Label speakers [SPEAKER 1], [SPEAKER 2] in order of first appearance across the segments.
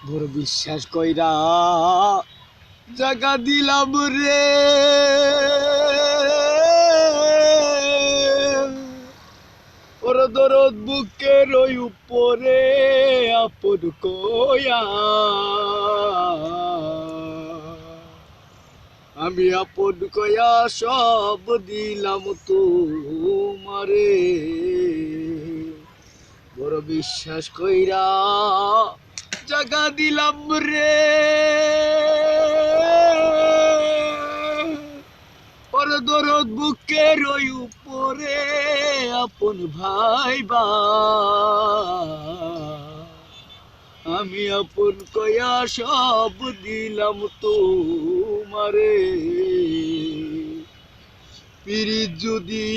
[SPEAKER 1] বড় বিশ্বাস কইরা জাগা দিলাম রে, ওর দরদ বুকের ওই উপরে আপন কইয়া আমি আপন কইয়া সব দিলাম তোমারে। বড় বিশ্বাস কইরা জাগা দিলাম রে, ওর দরদ বুকের ওই উপরে আপন ভাইবা আমি আপন কয়া সব দিলাম তোমারে। পিরিত যদি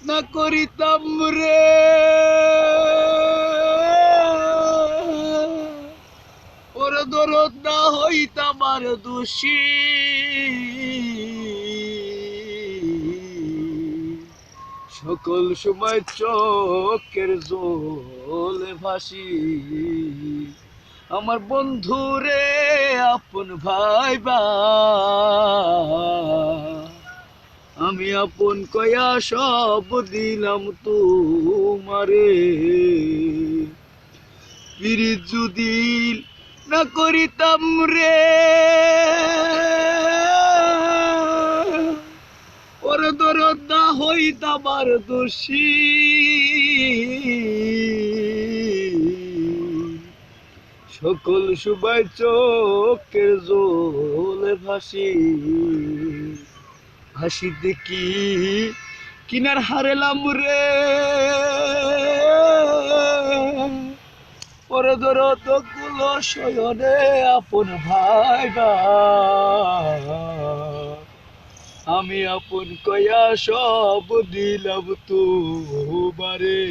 [SPEAKER 1] না করিতাম রে, ওর দরদ না হইতাম আর দোষী, সকল সময় চোখের জলে ভাসি আমার বন্ধুরে আপন ভাইবা আমি আপন কয়া সব দিলাম তোমারে। পিরিত যদি না করিতাম রে, ওর দরদ না হইতাম আর দোষী, সকল সময় চোখের জলে ভাসি হাসি দেখি কিনার হারেলাম রে, ওর দরদ গুলো শয়নে আপন ভাইবা আমি আপন কয়া সব দিলাম তোমারে।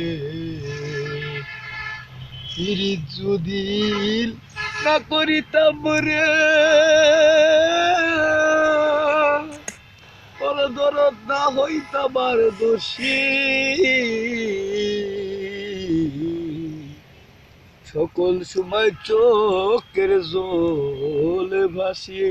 [SPEAKER 1] পিরিত যদি না করিতাম রে, ওর দরদ না হইতাম আর দোষী, সকল সময় চোখের জলে ভাসি।